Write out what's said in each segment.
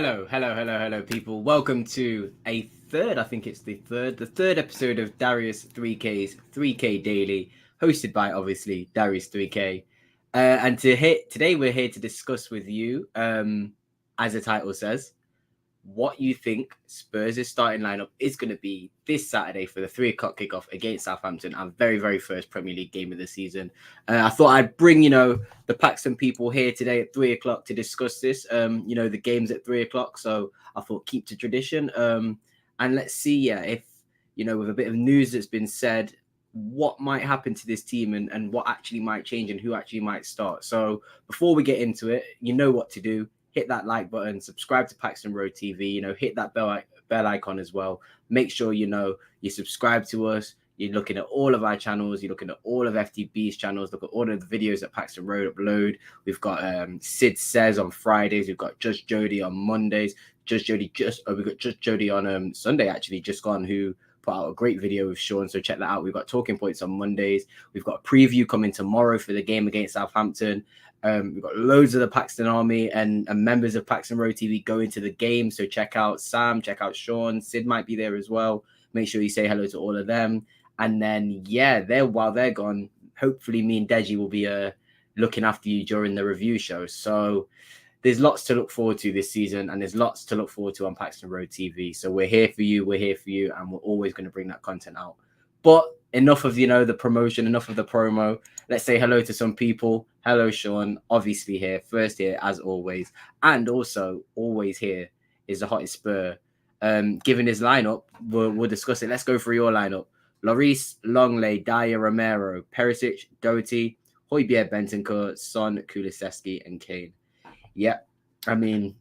Hello, people. Welcome to a third, I think it's the third episode of Darius 3K's 3K Daily, hosted by obviously Darius 3K. And today we're here to discuss with you, as the title says, what you think Spurs' starting lineup is going to be this Saturday for the 3 o'clock kickoff against Southampton, our very first Premier League game of the season. I thought I'd bring, the Paxton people here today at 3 o'clock to discuss this. The game's at 3 o'clock, so I thought keep to tradition. And let's see, if, with a bit of news that's been said, what might happen to this team and what actually might change and who actually might start. So before we get into it, you know what to do. Hit that like button, subscribe to Paxton Road TV, hit that bell icon as well. Make sure, you subscribe to us. You're looking at all of our channels. You're looking at all of FTB's channels. Look at all of the videos that Paxton Road upload. We've got Sid Says on Fridays. We've got Just Jody on Mondays. We've got Just Jody on Sunday, actually, just gone, who put out a great video with Sean. So check that out. We've got Talking Points on Mondays. We've got a preview coming tomorrow for the game against Southampton. We've got loads of the Paxton Army and members of Paxton Road TV going to the game. So check out Sam, check out Sean. Sid might be there as well. Make sure you say hello to all of them. And then, while they're gone, hopefully me and Deji will be looking after you during the review show. So there's lots to look forward to this season, and there's lots to look forward to on Paxton Road TV. So we're here for you, and we're always going to bring that content out. But enough of, the promotion, enough of the promo. Let's say hello to some people. Hello, Sean, obviously here, first here as always. And also always here is the hottest Spur. Given his lineup, we'll discuss it. Let's go through your lineup. Lloris, Longley, Dyer, Romero, Perisic, Doherty, Højbjerg, Bentancur, Son, Kulusevski, and Kane. Yeah, I mean,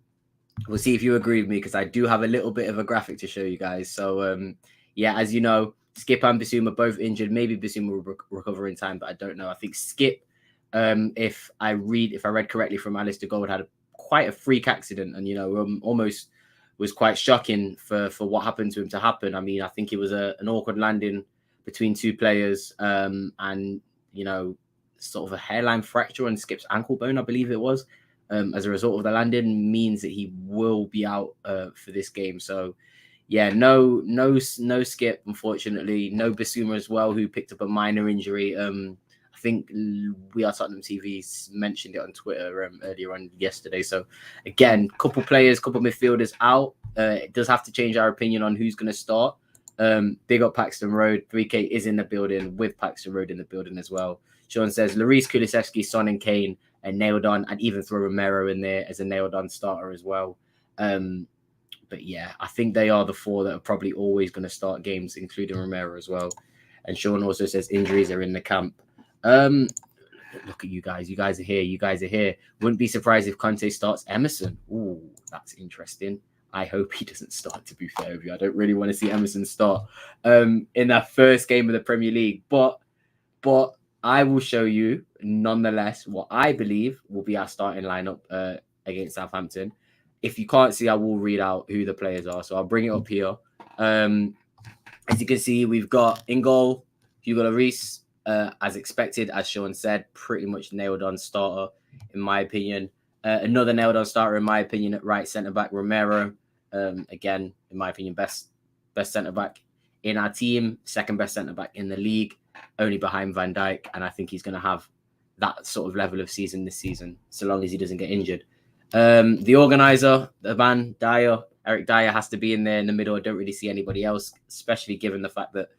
we'll see if you agree with me, because I do have a little bit of a graphic to show you guys. So, as you know, Skip and Basuma both injured. Maybe Basuma will recover in time, but I don't know. I think Skip, if I read correctly from Alistair Gold, had quite a freak accident, and almost was quite shocking for what happened to him to happen. I mean, I think it was an awkward landing between two players, and sort of a hairline fracture on Skip's ankle bone, I believe it was. As a result of the landing, means that he will be out for this game. So, no Skip, unfortunately. No Basuma as well, who picked up a minor injury. I think We Are Tottenham TV mentioned it on Twitter earlier on yesterday. So, again, couple midfielders out. It does have to change our opinion on who's going to start. Big up Paxton Road. 3K is in the building, with Paxton Road in the building as well. Sean says, Lloris, Kulusevski, Son and Kane are nailed on. I'd even throw Romero in there as a nailed on starter as well. But I think they are the four that are probably always going to start games, including Romero as well. And Sean also says injuries are in the camp. Look at you guys. You guys are here. Wouldn't be surprised if Conte starts Emerson. Ooh, that's interesting. I hope he doesn't start, to be fair with you. I don't really want to see Emerson start in that first game of the Premier League. But I will show you, nonetheless, what I believe will be our starting lineup against Southampton. If you can't see, I will read out who the players are. So I'll bring it up here. As you can see, we've got in goal, Hugo Lloris, as expected, as Sean said, pretty much nailed on starter, in my opinion. Another nailed on starter, in my opinion, at right centre back, Romero. Again, in my opinion, best centre back in our team, second best centre back in the league, only behind Van Dijk. And I think he's going to have that sort of level of season this season, so long as he doesn't get injured. The organizer, the man, Eric Dyer, has to be in there in the middle. I don't really see anybody else, especially given the fact that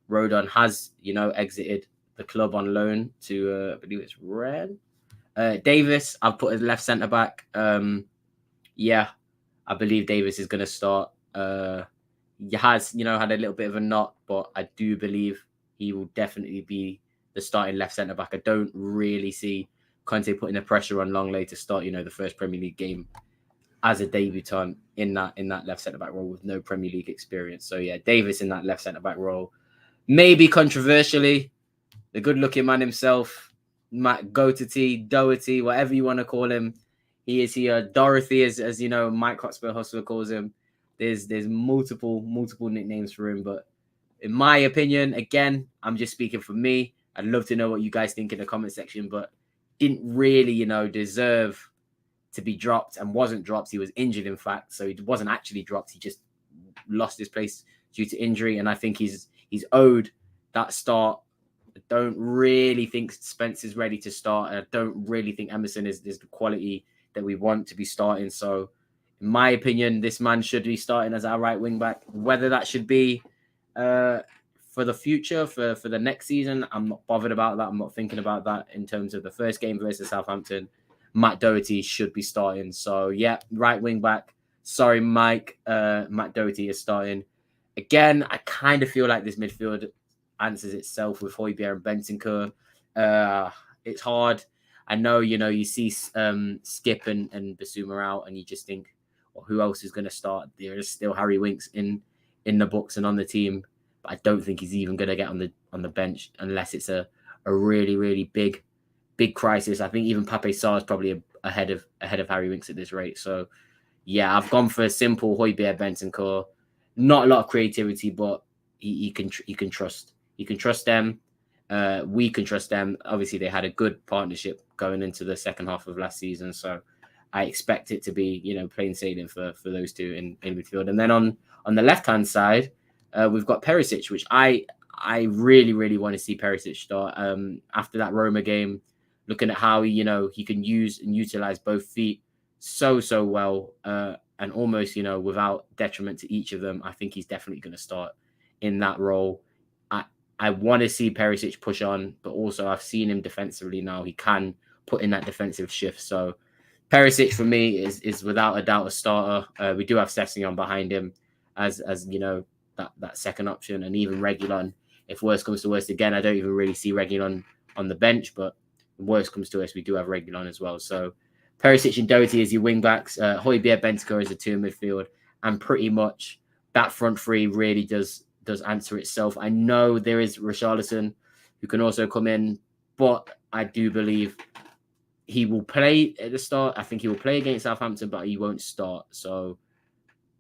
Rodon has, exited the club on loan to, I believe it's Red. Davis, I've put as left centre back. I believe Davis is going to start. He has, had a little bit of a knot, but I do believe he will definitely be the starting left centre back. I don't really see Conte putting the pressure on Longley to start, the first Premier League game as a debutant in that left centre back role with no Premier League experience. So Davis in that left centre back role. Maybe controversially, the good-looking man himself, Matt Doherty, whatever you want to call him. He is here. Dorothy, as you know, Mike Hotspur Hustler calls him. There's multiple nicknames for him, but in my opinion, again, I'm just speaking for me. I'd love to know what you guys think in the comment section, but didn't really, deserve to be dropped and wasn't dropped. He was injured, in fact, so he wasn't actually dropped. He just lost his place due to injury, and I think he's owed that start. I don't really think Spence is ready to start. I don't really think Emerson is the quality that we want to be starting. So, in my opinion, this man should be starting as our right wing back. Whether that should be for the future, for the next season, I'm not bothered about that. I'm not thinking about that in terms of the first game versus Southampton. Matt Doherty should be starting. So, yeah, right wing back. Sorry, Mike. Matt Doherty is starting. Again, I kind of feel like this midfield answers itself with Højbjerg and Bentancur. It's hard. I know, you see Skip and Basuma out, and you just think, well, who else is going to start? There is still Harry Winks in the books and on the team, but I don't think he's even going to get on the bench unless it's a really, really big crisis. I think even Pape Sarr is probably ahead of Harry Winks at this rate. So, yeah, I've gone for a simple Højbjerg, Bentancur. Not a lot of creativity, but you can trust. You can trust them. We can trust them. Obviously, they had a good partnership going into the second half of last season, so I expect it to be, plain sailing for those two in midfield. And then on the left hand side, we've got Perisic, which I really, really want to see Perisic start. After that Roma game, looking at how he can use and utilize both feet so well, and almost without detriment to each of them, I think he's definitely going to start in that role. I want to see Perisic push on, but also I've seen him defensively now. He can put in that defensive shift. So Perisic for me is without a doubt a starter. We do have Sessegnon behind him as that second option, and even Reguilon. If worst comes to worst, again, I don't even really see Reguilon on the bench, but if worst comes to worst, we do have Reguilon as well. So Perisic and Doherty as your wing backs, Højbjerg, Bentancur as a two in midfield, and pretty much that front three really does answer itself. I know there is Richarlison who can also come in, but I do believe he will play at the start. I think he will play against Southampton, but he won't start. So,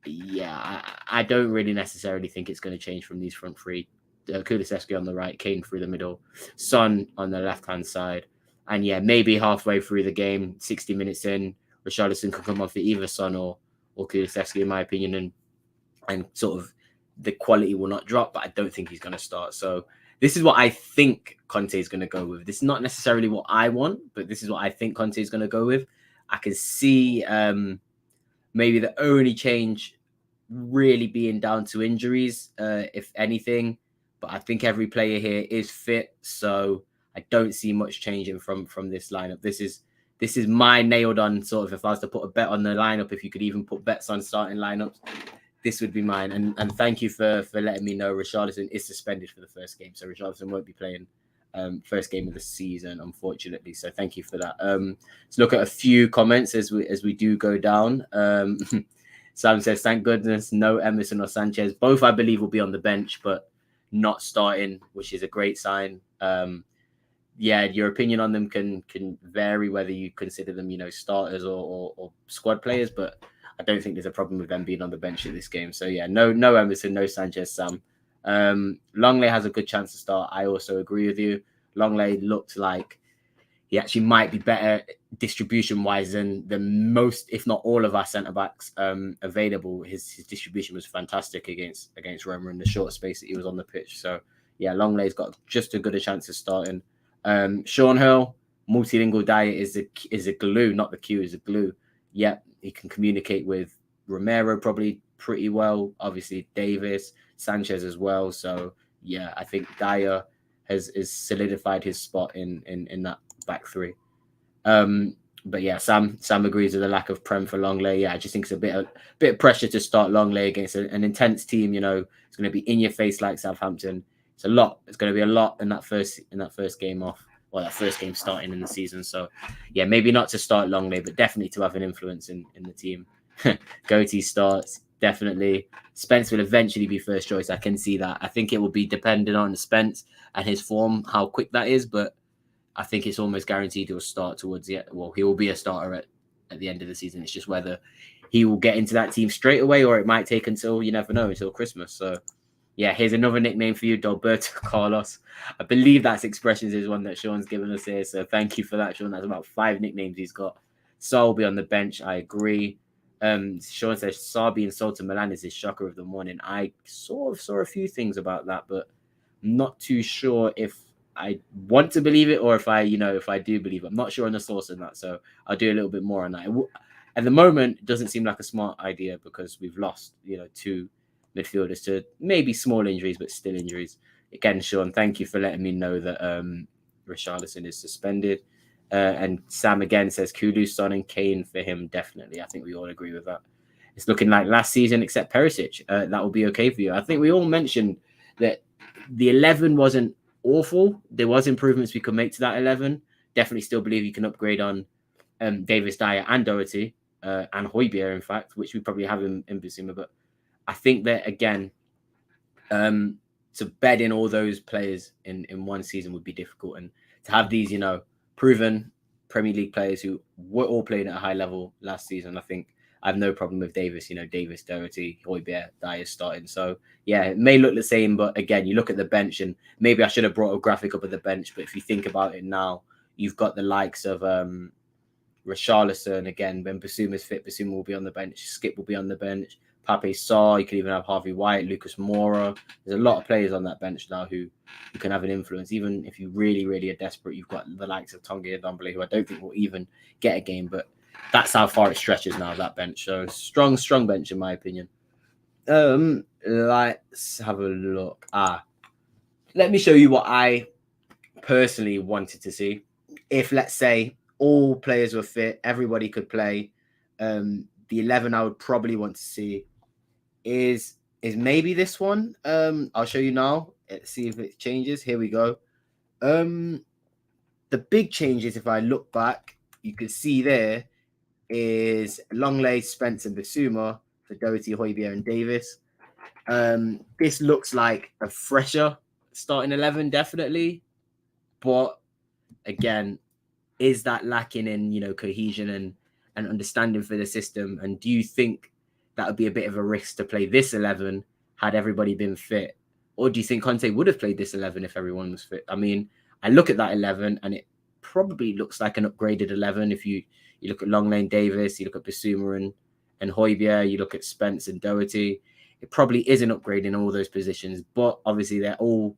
yeah, I don't really necessarily think it's going to change from these front three. Kulusevski on the right, Kane through the middle, Son on the left-hand side. And, yeah, maybe halfway through the game, 60 minutes in, Richarlison could come off for either Son or Kulusevski, in my opinion, and sort of the quality will not drop, but I don't think he's going to start. So this is what I think Conte is going to go with. This is not necessarily what I want, but this is what I think Conte is going to go with. I can see maybe the only change really being down to injuries, if anything. But I think every player here is fit, so I don't see much changing from this lineup. This is my nailed on sort of, if I was to put a bet on the lineup, if you could even put bets on starting lineups, this would be mine. And thank you for letting me know Richarlison is suspended for the first game. So Richarlison won't be playing first game of the season, unfortunately. So thank you for that. Let's look at a few comments as we do go down. Sam says, thank goodness, no Emerson or Sanchez. Both, I believe, will be on the bench, but not starting, which is a great sign. Yeah, your opinion on them can vary, whether you consider them, starters or squad players, but I don't think there's a problem with them being on the bench in this game. So yeah, no Emerson, no Sanchez, Sam. Longley has a good chance to start. I also agree with you. Longley looked like he actually might be better distribution-wise than most, if not all, of our centre-backs available. His distribution was fantastic against Roma in the short space that he was on the pitch. So yeah, Longley's got just as good a chance of starting. Sean Hill, multilingual diet is a glue, not the Q, is a glue. Yep, he can communicate with Romero probably pretty well. Obviously, Davis, Sanchez as well. So yeah, I think Dyer has solidified his spot in that back three. But yeah, Sam agrees with the lack of prem for Longley. Yeah, I just think it's a bit of pressure to start Longley against an intense team. It's going to be in your face like Southampton. It's a lot. It's going to be a lot in that first game off, or that first game starting in the season. So yeah, maybe not to start Longley, but definitely to have an influence in the team. Goatee starts, definitely. Spence will eventually be first choice. I can see that. I think it will be dependent on Spence and his form, how quick that is, but I think it's almost guaranteed he'll start towards the well, he will be a starter at the end of the season. It's just whether he will get into that team straight away, or it might take until, you never know, until Christmas. So yeah, here's another nickname for you, Dalberto Carlos. I believe that's Expressions is one that Sean's given us here. So thank you for that, Sean. That's about 5 nicknames he's got. Saul will be on the bench. I agree. Sean says Saul being sold to Milan is his shocker of the morning. I sort of saw a few things about that, but I'm not too sure if I want to believe it or if if I do believe it. I'm not sure on the source of that, so I'll do a little bit more on that. At the moment, it doesn't seem like a smart idea because we've lost, two midfielders to maybe small injuries, but still injuries. Again, Sean, thank you for letting me know that Richarlison is suspended. And Sam again says Kulu, Son, and Kane for him, definitely. I think we all agree with that. It's looking like last season, except Perisic. That will be okay for you. I think we all mentioned that the 11 wasn't awful. There was improvements we could make to that 11. Definitely still believe you can upgrade on Davis, Dyer, and Doherty, and Højbjerg, in fact, which we probably have in Bissouma. But I think that, again, to bed in all those players in one season would be difficult. And to have these, proven Premier League players who were all playing at a high level last season, I think I have no problem with Davis. Davis, Doherty, Højbjerg, Dyer starting. So yeah, it may look the same, but again, you look at the bench, and maybe I should have brought a graphic up at the bench. But if you think about it now, you've got the likes of Richarlison again. When Bissouma's fit, Bissouma will be on the bench. Skip will be on the bench. Pape Sarr. You could even have Harvey White, Lucas Moura. There's a lot of players on that bench now who can have an influence. Even if you really, really are desperate, you've got the likes of Tongi and Ndombele, who I don't think will even get a game. But that's how far it stretches now, that bench. So strong bench, in my opinion. Let's have a look. Let me show you what I personally wanted to see. If, let's say, all players were fit, everybody could play, the 11 I would probably want to see is maybe this one. I'll show you now. Let's see if it changes. Here we go. The big changes, if I look back, you can see there is Longley, Spence, and Bissouma for Doherty, Højbjerg, and Davis. This looks like a fresher starting 11, definitely. But again, is that lacking in, cohesion and understanding for the system? And do you think that would be a bit of a risk to play this 11 had everybody been fit? Or do you think Conte would have played this 11 if everyone was fit? I mean, I look at that 11 and it probably looks like an upgraded 11. If you look at Longley, Davis, you look at Bissouma and Højbjerg, you look at Spence and Doherty, it probably is an upgrade in all those positions. But obviously they're all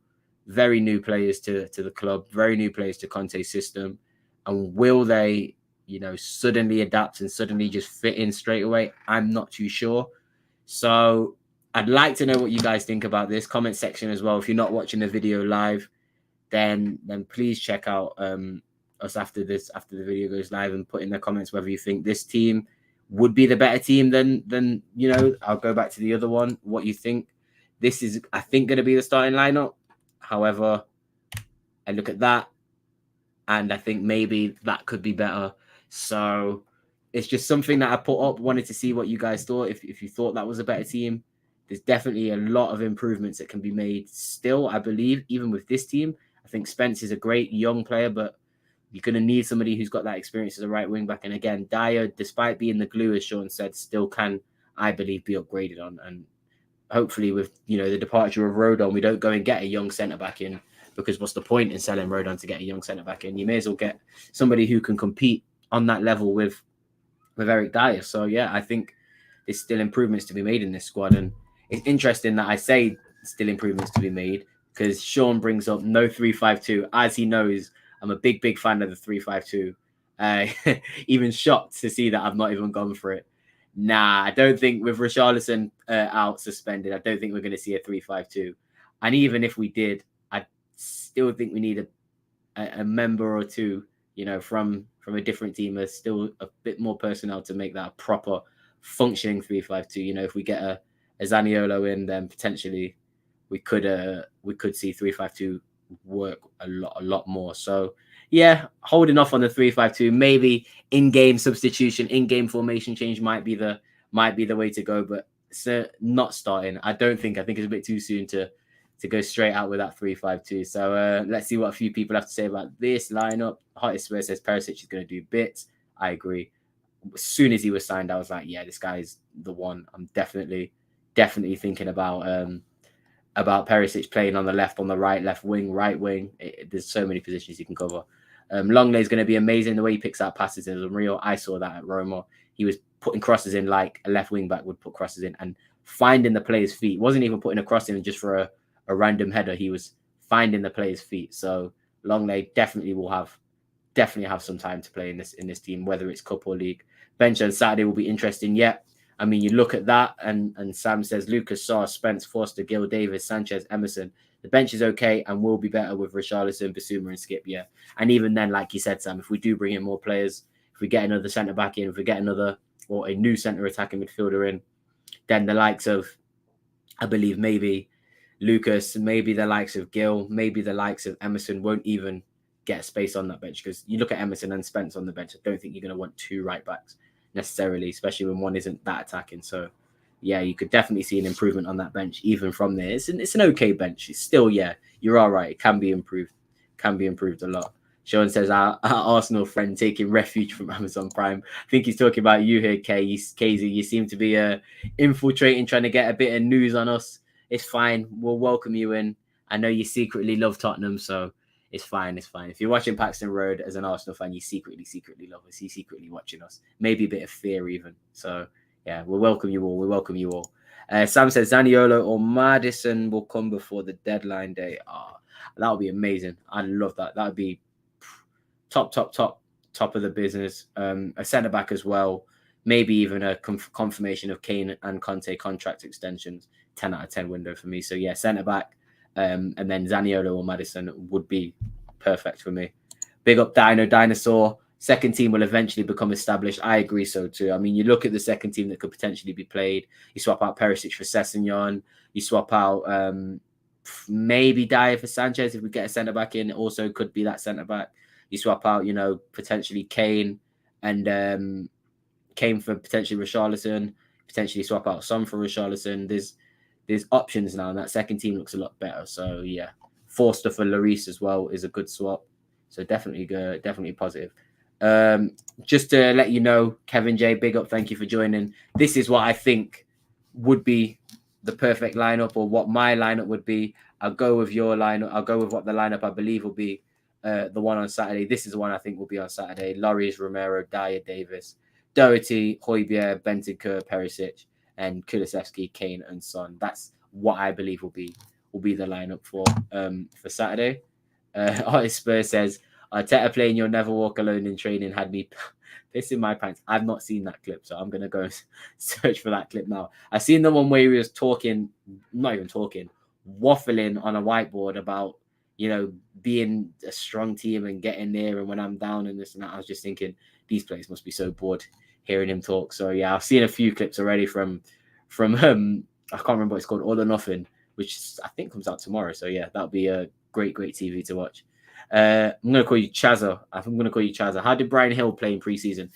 very new players to the club, very new players to Conte's system. And will they, suddenly adapt and suddenly just fit in straight away? I'm not too sure. So I'd like to know what you guys think about this. Comment section as well. If you're not watching the video live, then please check out us after the video goes live and put in the comments whether you think this team would be the better team than I'll go back to the other one. What you think? This is, I think, going to be the starting lineup. However, I look at that and I think maybe that could be better. So it's just something that I put up. Wanted to see what you guys thought. If you thought that was a better team, there's definitely a lot of improvements that can be made still, I believe, even with this team. I think Spence is a great young player, but you're going to need somebody who's got that experience as a right wing back. And again, Dyer, despite being the glue, as Sean said, still can, I believe, be upgraded on. And hopefully with, the departure of Rodon, we don't go and get a young centre-back in, because what's the point in selling Rodon to get a young centre-back in? You may as well get somebody who can compete on that level with Eric Dyer. So, yeah, I think there's still improvements to be made in this squad. And it's interesting that I say still improvements to be made, because Sean brings up no 3-5-2. As he knows, I'm a big fan of the 3-5-2. Even shocked to see that I've not even gone for it. Nah, I don't think with Richarlison out suspended, I don't think we're going to see a 3-5-2. And even if we did, I still think we need a member or two, from a different team. There's still a bit more personnel to make that a proper functioning 3-5-2. If we get a Zaniolo in, then potentially we could see 3-5-2 work a lot more. So yeah, holding off on the 3-5-2, maybe in-game substitution, in-game formation change might be the way to go, but not starting. I think it's a bit too soon to go straight out with that 3-5-2. So let's see what a few people have to say about this lineup. Hottest Spurs says Perisic is going to do bits. I agree. As soon as he was signed, I was like, yeah, this guy's the one. I'm definitely thinking about Perisic playing on the left, on the right, left wing, right wing. There's so many positions he can cover. Longley is going to be amazing. The way he picks out passes is unreal. I saw that at Roma. He was putting crosses in like a left wing back would put crosses in and finding the player's feet. He wasn't even putting a cross in just for a random header. He was finding the player's feet. So Longley definitely have some time to play in this team, whether it's cup or league. Bench on Saturday will be interesting. Yeah, I mean, you look at that, and Sam says Lucas, Sarr, Spence, Foster, Gil, Davis, Sanchez, Emerson. The bench is okay and will be better with Richarlison, Basuma, and Skip. Yeah, and even then, like you said, Sam, if we do bring in more players, if we get another centre back in, if we get another or a new centre attacking midfielder in, then the likes of, I believe, maybe Lucas, maybe the likes of Gil, maybe the likes of Emerson won't even get space on that bench, because you look at Emerson and Spence on the bench, I don't think you're going to want two right backs necessarily, especially when one isn't that attacking. So yeah, you could definitely see an improvement on that bench even from there. It's an okay bench. It's still, yeah, you're all right. It can be improved a lot. Sean says our Arsenal friend taking refuge from Amazon Prime. I think he's talking about you here, KZ. You seem to be infiltrating, trying to get a bit of news on us. It's fine. We'll welcome you in. I know you secretly love Tottenham, so it's fine. It's fine. If you're watching Paxton Road as an Arsenal fan, you secretly love us. You're secretly watching us. Maybe a bit of fear even. So yeah, we'll welcome you all. Sam says Zaniolo or Maddison will come before the deadline day. That would be amazing. I'd love that. That would be top of the business. A centre back as well. Maybe even a confirmation of Kane and Conte contract extensions. 10 out of 10 window for me. So yeah, centre back. And then Zaniolo or Maddison would be perfect for me. Big up Dinosaur. Second team will eventually become established. I agree so too. I mean, you look at the second team that could potentially be played. You swap out Perisic for Sessegnon. You swap out maybe Dyer for Sanchez if we get a centre back in. It also could be that centre back. You swap out, potentially Kane and Kane for potentially Richarlison. Potentially swap out Son for Richarlison. There's options now, and that second team looks a lot better. So yeah, Forster for Lloris as well is a good swap. So definitely good, definitely positive. Just to let you know, Kevin J, big up, thank you for joining. This is what I think would be the perfect lineup, or what my lineup would be. I'll go with your lineup. I'll go with what the lineup I believe will be the one on Saturday. This is the one I think will be on Saturday. Lloris, Romero, Dyer, Davis, Doherty, Højbjerg, Bentancur, Perisic, and Kulusevski, Kane, and Son. That's what I believe will be the lineup for Saturday. Artist Spurs says, Arteta playing "You'll Never Walk Alone" in training had me pissing my pants. I've not seen that clip, so I'm going to go search for that clip now. I've seen the one where he was talking, not even talking, waffling on a whiteboard about, being a strong team and getting there, and when I'm down and this and that. I was just thinking, these players must be so bored hearing him talk. So yeah, I've seen a few clips already from I can't remember what it's called, All or Nothing, which I think comes out tomorrow. So yeah, that'll be a great TV to watch. I'm gonna call you Chazza. I'm gonna call you Chazza. How did Bryan Hill play in preseason?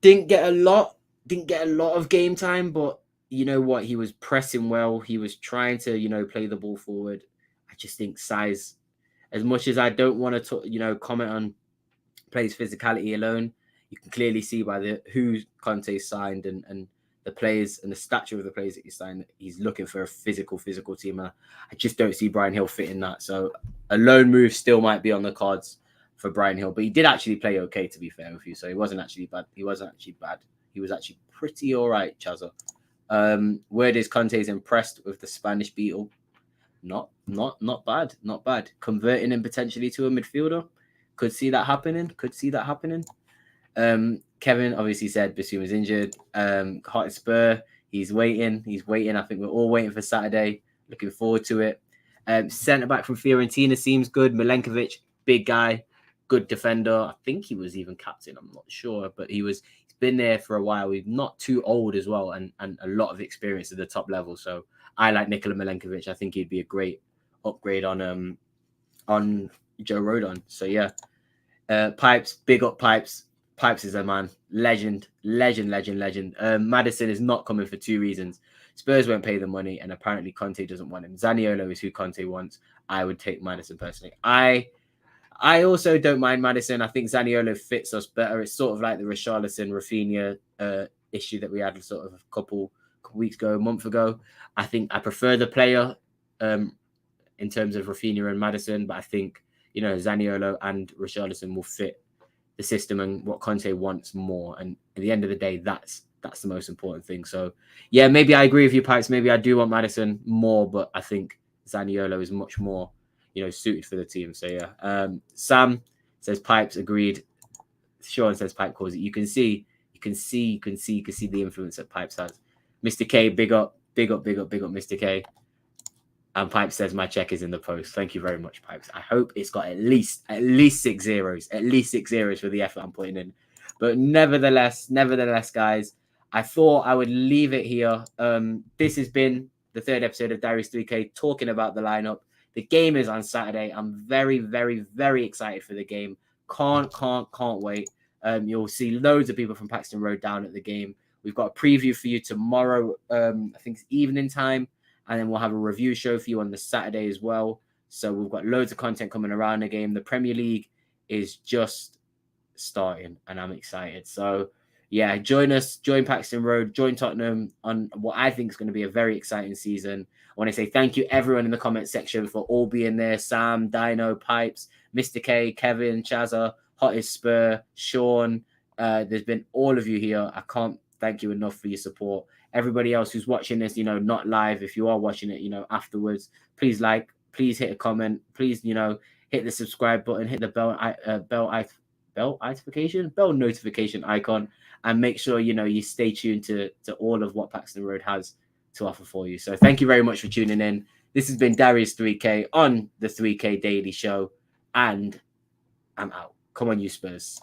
Didn't get a lot of game time, but you know what? He was pressing well. He was trying to, play the ball forward. I just think size, as much as I don't want to, comment on players' physicality alone, you can clearly see by who Conte signed and the players and the stature of the players that he signed, he's looking for a physical team. I just don't see Bryan Hill fitting that. So a loan move still might be on the cards for Bryan Hill, but he did actually play okay, to be fair with you. So he wasn't actually bad. He was actually pretty all right, Chazza. Word is Conte's impressed with the Spanish beetle. Not bad. Converting him potentially to a midfielder. Could see that happening. Kevin obviously said Basuma's injured. Hot Spur, he's waiting. I think we're all waiting for Saturday. Looking forward to it. Centre back from Fiorentina seems good. Milenkovic, big guy, good defender. I think he was even captain. I'm not sure, but he's been there for a while. He's not too old as well, and a lot of experience at the top level. So I like Nikola Milenkovic. I think he'd be a great upgrade on Joe Rodon. So yeah, Pipes, big up Pipes. Pipes is a man. Legend. Maddison is not coming for two reasons. Spurs won't pay the money, and apparently Conte doesn't want him. Zaniolo is who Conte wants. I would take Maddison personally. I also don't mind Maddison. I think Zaniolo fits us better. It's sort of like the Richarlison, Rafinha issue that we had sort of a couple weeks ago, a month ago. I think I prefer the player in terms of Rafinha and Maddison, but I think Zaniolo and Richarlison will fit the system and what Conte wants more. And at the end of the day, that's the most important thing. So yeah, maybe I agree with you, Pipes. Maybe I do want Maddison more, but I think Zaniolo is much more, suited for the team. So yeah. Sam says Pipes agreed. Sean says Pipe calls it. You can see the influence that Pipes has. Mr. K, big up, Mr. K. And Pipes says my check is in the post. Thank you very much, Pipes. I hope it's got at least 6 zeros. At least 6 zeros for the effort I'm putting in. But nevertheless, guys, I thought I would leave it here. This has been the 3rd episode of Diaries 3K talking about the lineup. The game is on Saturday. I'm very, very, very excited for the game. Can't wait. You'll see loads of people from Paxton Road down at the game. We've got a preview for you tomorrow. I think it's evening time. And then we'll have a review show for you on the Saturday as well. So we've got loads of content coming around the game. The Premier League is just starting and I'm excited. So yeah, join us, join Paxton Road, join Tottenham on what I think is going to be a very exciting season. I want to say thank you everyone in the comment section for all being there. Sam, Dino, Pipes, Mr. K, Kevin, Chazza, Hottest Spur, Sean. There's been all of you here. I can't thank you enough for your support. Everybody else who's watching this, not live, if you are watching it, afterwards, please hit a comment, please, hit the subscribe button, hit the bell notification icon, and make sure, you stay tuned to all of what Paxton Road has to offer for you. So thank you very much for tuning in. This has been Darius 3K on the 3K Daily Show, and I'm out. Come on, you Spurs.